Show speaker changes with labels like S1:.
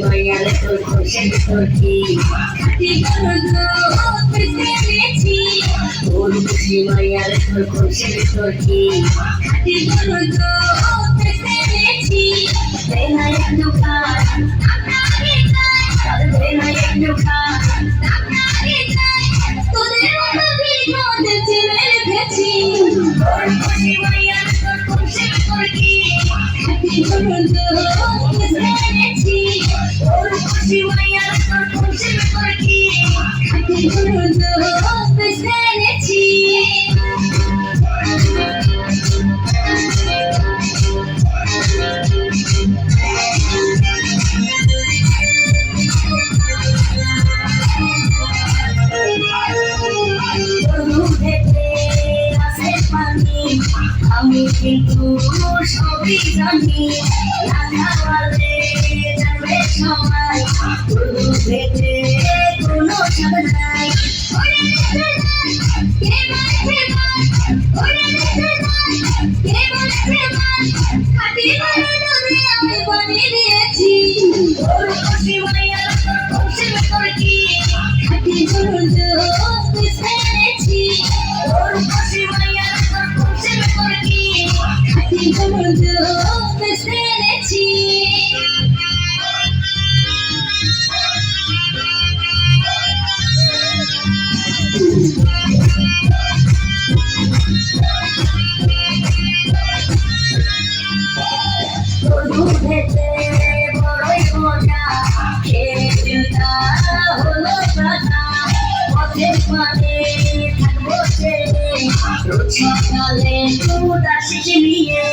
S1: মাইয়ার তোর খুশি তোর কি খাটি পেয়েছি তোর খুশি মাইয়ার তোর খুশি তোর কি খাটি পেয়েছি দেনায় দোকান আপনাকে চাই দেনায় দোকান আপনাকে চাই তোদের মতো বিপদ চেয়ে রেখেছি তোর খুশি মাইয়ার তোর খুশি তোর কি খাটি পেয়েছি তোর খুশি মাইয়ার তোর খুশি তোর কি খাটি পেয়েছি আমি কিন্তু সবই জানি না খাওয়ালে যাবে সবাই গরু খেতে কোনো স্বাদ নাই আমি বানিয়ে দিয়েছি তোর খুশি মাইয়ার তোর খুশি তোর কি খাটি পেয়েছি তোর খুশি মাইয়ার তোর খুশি তোর কি খাটি পেয়েছি দুধেতে বড়ই মজা খেলটা হলো কথা পথের পানে থাকবো সে রোজ সকালে দুধ আসিস নিয়ে